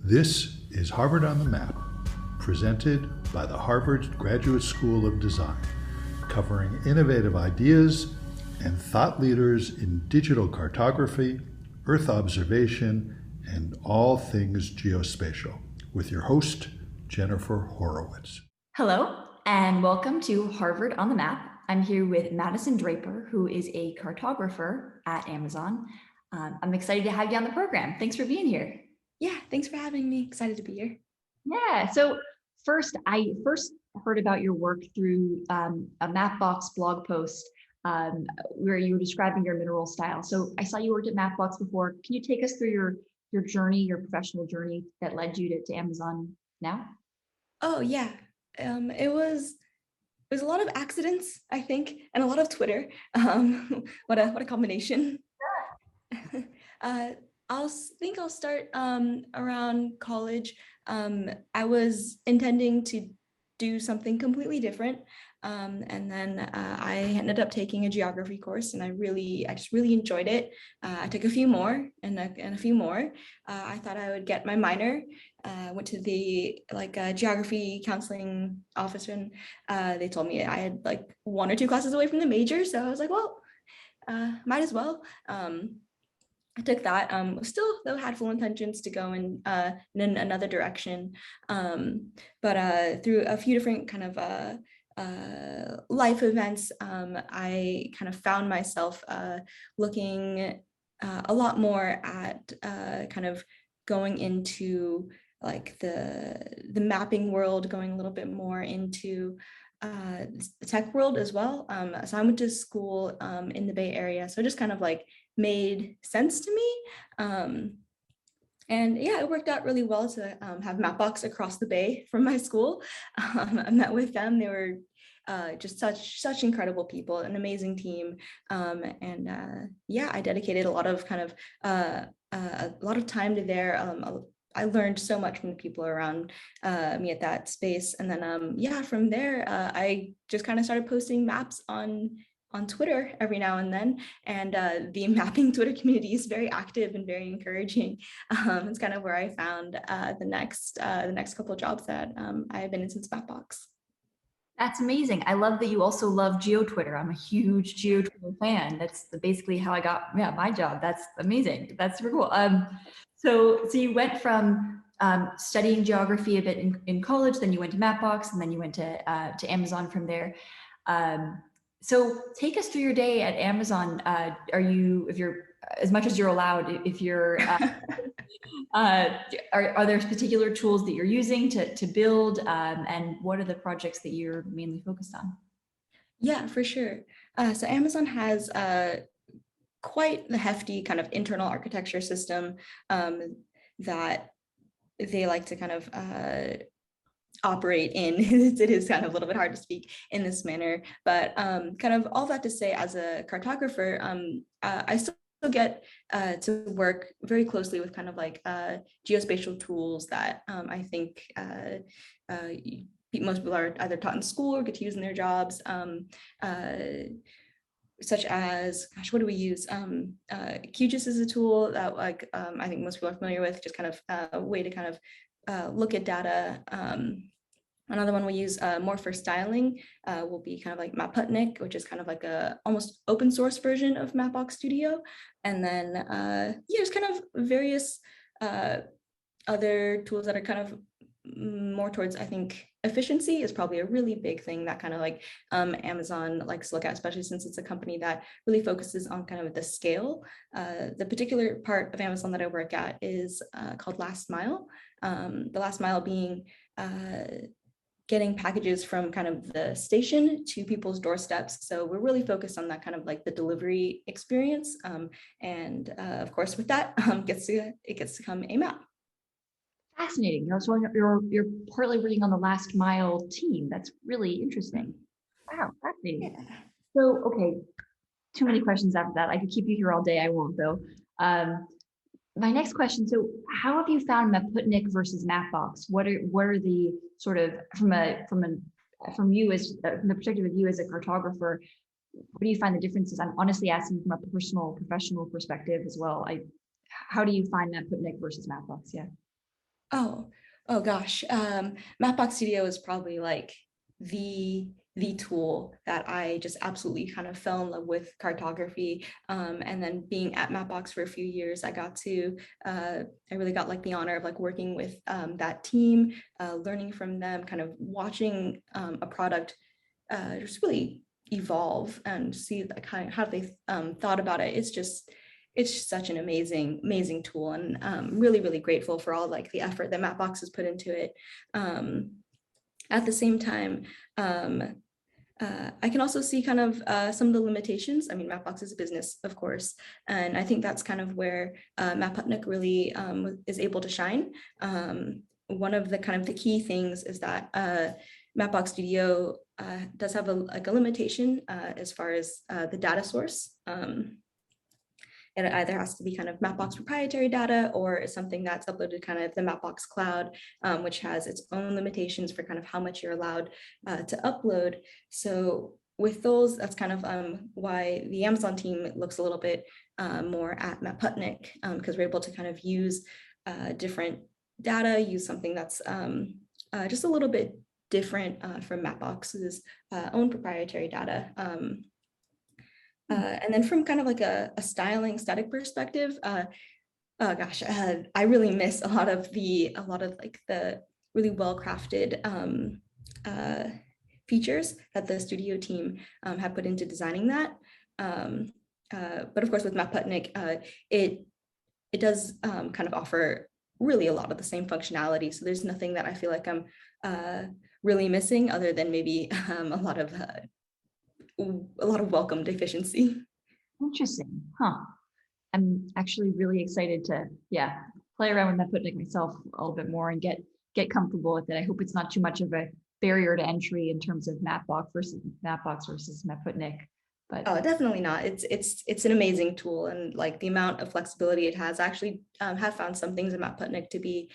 This is Harvard on the Map, presented by the Harvard Graduate School of Design, covering innovative ideas and thought leaders in digital cartography, Earth observation, and all things geospatial, with your host, Jennifer Horowitz. Hello, and welcome to Harvard on the Map. I'm here with Madison Draper, who is a cartographer at Amazon. I'm excited to have you on the program. Thanks for being here. Yeah, thanks for having me. Excited to be here. Yeah, so I first heard about your work through a Mapbox blog post where you were describing your mineral style. So I saw you worked at Mapbox before. Can you take us through your journey, your professional journey that led you to Amazon now? Oh yeah, it was a lot of accidents, I think, and a lot of Twitter. What a combination. I'll start around college. I was intending to do something completely different, and then I ended up taking a geography course, and I just really enjoyed it. I took a few more and a few more. I thought I would get my minor. Went to the geography counseling office, and they told me I had like 1 or 2 classes away from the major, so I was like, well, might as well. I took that, still though had full intentions to go in another direction, but through a few different kind of life events, I kind of found myself looking a lot more at kind of going into like the mapping world, going a little bit more into the tech world as well. So I went to school in the Bay Area, so it just kind of like made sense to me. And yeah, it worked out really well to have Mapbox across the bay from my school. I met with them. They were just such incredible people, an amazing team. And yeah, I dedicated a lot of time to there. I learned so much from the people around me at that space. And then, yeah, from there, I just kind of started posting maps on Twitter every now and then. And the mapping Twitter community is very active and very encouraging. It's kind of where I found the next couple of jobs that I have been in since Mapbox. That's amazing. I love that you also love Twitter. I'm a huge Twitter fan. That's basically how I got my job. That's amazing. That's super cool. So you went from studying geography a bit in college, then you went to Mapbox, and then you went to Amazon from there. So take us through your day at Amazon. If you're, as much as you're allowed, if you're, are there particular tools that you're using to build, and what are the projects that you're mainly focused on? Yeah, for sure. So Amazon has quite the hefty kind of internal architecture system that they like to kind of operate in. It is kind of a little bit hard to speak in this manner, but kind of all that to say, as a cartographer, I still get to work very closely with kind of like geospatial tools that I think most people are either taught in school or get to use in their jobs, such as, gosh, what do we use? QGIS is a tool that I think most people are familiar with, just kind of a way to kind of look at data. Another one we use more for styling will be kind of like Maputnik, which is kind of like a almost open source version of Mapbox Studio. And then yeah, there's kind of various other tools that are kind of more towards, I think, efficiency is probably a really big thing that kind of like Amazon likes to look at, especially since it's a company that really focuses on kind of the scale. The particular part of Amazon that I work at is called last mile. The last mile being getting packages from kind of the station to people's doorsteps. So we're really focused on that kind of like the delivery experience. And of course, with that, it gets to come a map. Fascinating. So you're partly working on the last mile team. That's really interesting. Wow, fascinating. Yeah. So, okay, too many questions after that. I could keep you here all day. I won't though. My next question. So, how have you found Maputnik versus Mapbox? What are the sort of from the perspective of you as a cartographer? What do you find the differences? I'm honestly asking from a personal, professional perspective as well. How do you find Maputnik versus Mapbox? Yeah. Oh gosh. Mapbox Studio is probably like the tool that I just absolutely kind of fell in love with cartography. And then being at Mapbox for a few years, I really got like the honor of like working with that team, learning from them, kind of watching a product just really evolve and see like how they thought about it. It's such an amazing tool, and really grateful for all like the effort that Mapbox has put into it. At the same time, I can also see kind of some of the limitations. I mean, Mapbox is a business, of course, and I think that's kind of where Maputnik really is able to shine. One of the kind of the key things is that Mapbox Studio does have a limitation as far as the data source. It either has to be kind of Mapbox proprietary data, or is something that's uploaded kind of the Mapbox cloud, which has its own limitations for kind of how much you're allowed to upload. So with those, that's kind of why the Amazon team looks a little bit more at Maputnik, because we're able to kind of use different data, use something that's just a little bit different from Mapbox's own proprietary data. And then from kind of like a styling static perspective, oh gosh, I really miss a lot of like the really well-crafted features that the studio team have put into designing that. But of course, with Maputnik, it does kind of offer really a lot of the same functionality. So there's nothing that I feel like I'm really missing, other than maybe a lot of welcome deficiency. Interesting, huh? I'm actually really excited to, play around with Maputnik myself a little bit more and get comfortable with it. I hope it's not too much of a barrier to entry in terms of Mapbox versus Maputnik. But definitely not. It's an amazing tool, and like the amount of flexibility it has. I actually have found some things in Maputnik to be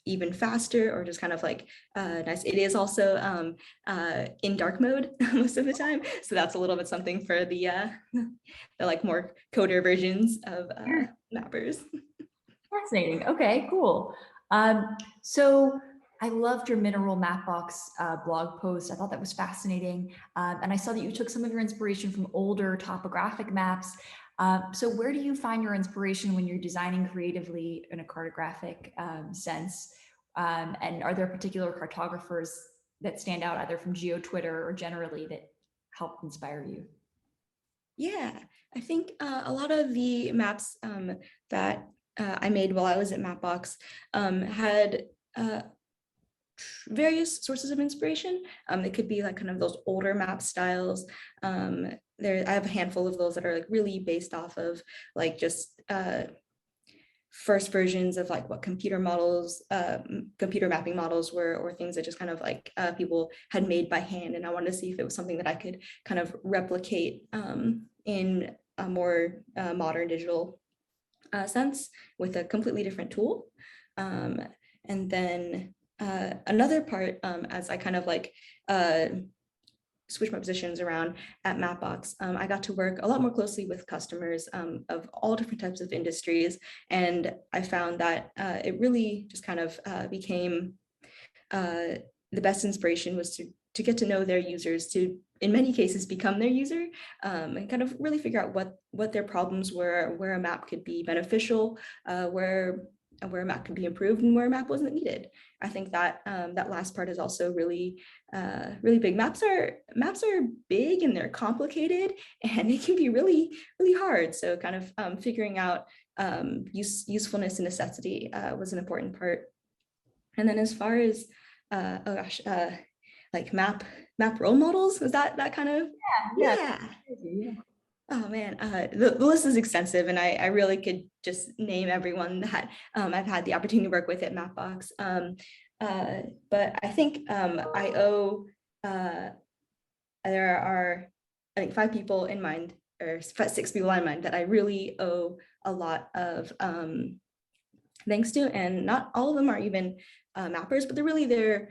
even faster, or just kind of like nice. It is also in dark mode most of the time, so that's a little bit something for the like more coder versions of mappers. Fascinating. Okay, cool. So I loved your mineral Mapbox blog post. I thought that was fascinating. And I saw that you took some of your inspiration from older topographic maps. So where do you find your inspiration when you're designing creatively in a cartographic sense? And are there particular cartographers that stand out either from GeoTwitter or generally that help inspire you? Yeah, I think a lot of the maps that I made while I was at Mapbox had various sources of inspiration. They could be like kind of those older map styles. I have a handful of those that are like really based off of like just first versions of like what computer mapping models were, or things that just kind of like people had made by hand. And I wanted to see if it was something that I could kind of replicate in a more modern digital sense with a completely different tool. And then another part, as I kind of like switch my positions around at Mapbox, I got to work a lot more closely with customers of all different types of industries. And I found that it really just kind of became the best inspiration was to get to know their users, to in many cases become their user, and kind of really figure out what their problems were, where a map could be beneficial, where a map could be improved, and where a map wasn't needed. I think that that last part is also really big. Maps are big and they're complicated, and they can be really hard. So kind of figuring out usefulness and necessity was an important part. And then as far as like map role models, was that kind of Yeah. Oh man, the list is extensive, and I really could just name everyone that I've had the opportunity to work with at Mapbox. But I think I owe there are I think 5 people in mind, or 6 people in mind, that I really owe a lot of thanks to, and not all of them are even mappers, but they're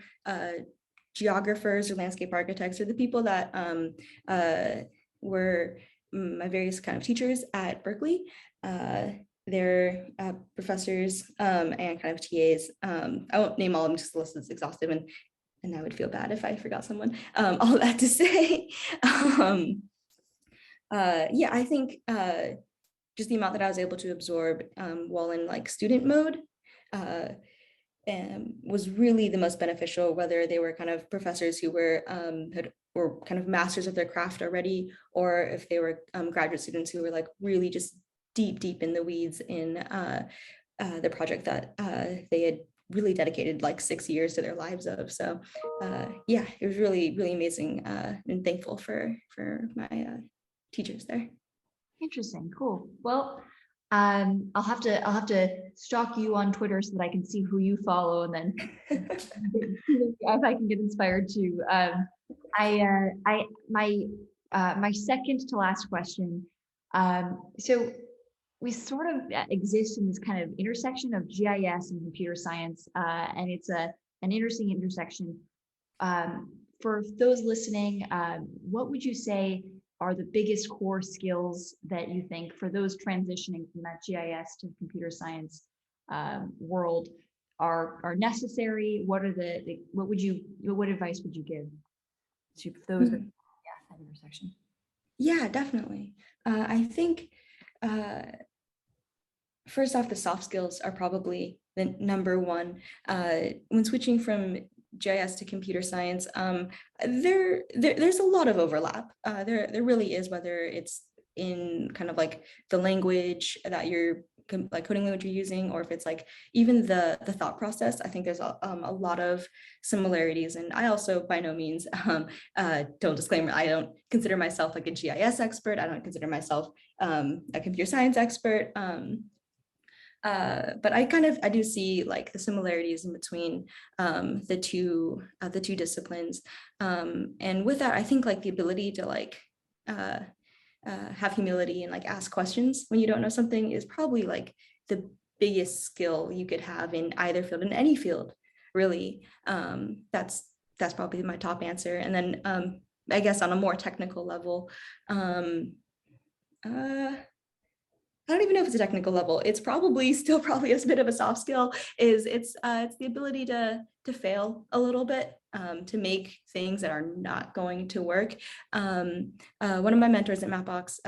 geographers or landscape architects, or the people that were my various kind of teachers at Berkeley. their professors and kind of TAs. I won't name all of them just the list is exhaustive, and I would feel bad if I forgot someone. All that to say, yeah, I think just the amount that I was able to absorb while in like student mode was really the most beneficial, whether they were kind of professors who were were kind of masters of their craft already, or if they were graduate students who were like really just deep in the weeds in the project that they had really dedicated like 6 years to their lives of. So yeah, it was really amazing and thankful for my teachers there. Interesting. Cool. Well, I'll have to stalk you on Twitter so that I can see who you follow, and then if I can get inspired to. My second to last question. So we sort of exist in this kind of intersection of GIS and computer science, and it's an interesting intersection. For those listening, what would you say are the biggest core skills that you think for those transitioning from that GIS to computer science world are necessary? What are what advice would you give to those that intersection? Yeah, definitely. I think first off, the soft skills are probably the number one. When switching from GIS to computer science, there's a lot of overlap. There really is, whether it's in kind of like the language that you're like coding language you're using, or if it's like even the thought process. I think there's a lot of similarities. And I also by no means don't disclaimer, I don't consider myself like a GIS expert. I don't consider myself a computer science expert. But I do see like the similarities in between the two disciplines, and with that I think like the ability to like have humility and like ask questions when you don't know something is probably like the biggest skill you could have in either field, in any field really. That's probably my top answer. And then I guess on a more technical level, I don't even know if it's a technical level. It's probably still probably a bit of a soft skill. It's the ability to fail a little bit, to make things that are not going to work. One of my mentors at Mapbox,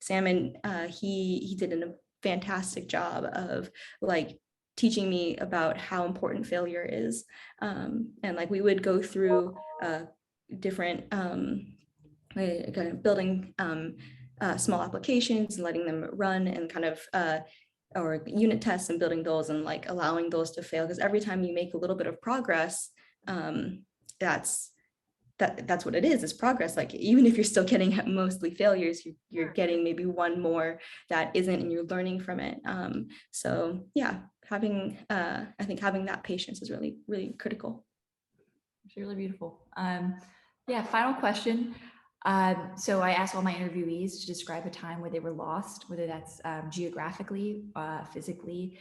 Sam, and he did a fantastic job of like teaching me about how important failure is, and like we would go through different kind of building small applications and letting them run and kind of or unit tests and building those and like allowing those to fail, because every time you make a little bit of progress, that's what it is progress. Like even if you're still getting mostly failures, you're getting maybe one more that isn't, and you're learning from it. So yeah, having I think having that patience is really critical. It's really beautiful. Yeah, final question. So I asked all my interviewees to describe a time where they were lost, whether that's geographically, physically,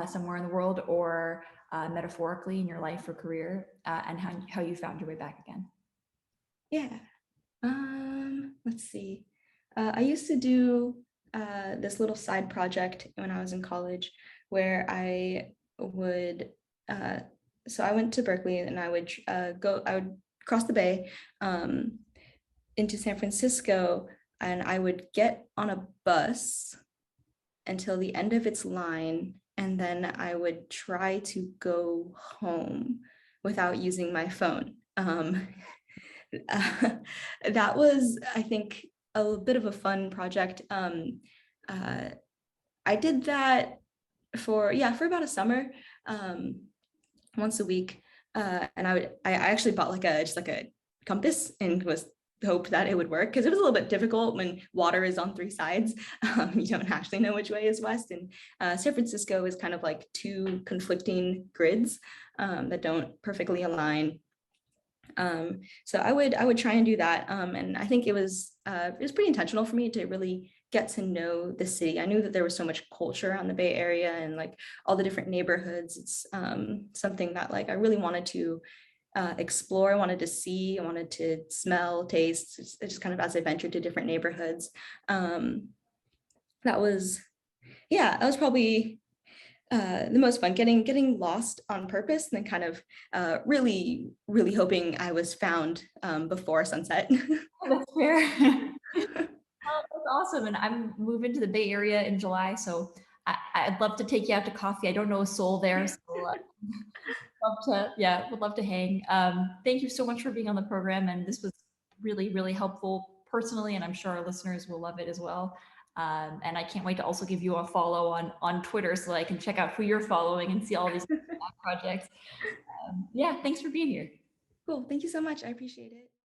somewhere in the world, or metaphorically in your life or career, and how you found your way back again. Yeah. Let's see. I used to do this little side project when I was in college where I would, so I went to Berkeley and I would cross the bay into San Francisco, and I would get on a bus until the end of its line, and then I would try to go home without using my phone. That was, I think, a bit of a fun project. I did that for about a summer, once a week, and I actually bought like a compass and was hoped that it would work, because it was a little bit difficult when water is on three sides. You don't actually know which way is west, and San Francisco is kind of like two conflicting grids that don't perfectly align. So I would try and do that, and I think it was pretty intentional for me to really get to know the city. I knew that there was so much culture around the Bay Area and like all the different neighborhoods. It's something that like I really wanted to explore. I wanted to see, I wanted to smell, taste. It's just kind of as I ventured to different neighborhoods. That was yeah, that was probably the most fun, getting lost on purpose, and then kind of really hoping I was found before sunset. That's fair. Oh, that's awesome. And I'm moving to the Bay Area in July, so I'd love to take you out to coffee. I don't know a soul there, so would love to hang. Thank you so much for being on the program, and this was really helpful personally, and I'm sure our listeners will love it as well. And I can't wait to also give you a follow on Twitter so that I can check out who you're following and see all these projects. Yeah, thanks for being here. Cool. Thank you so much. I appreciate it.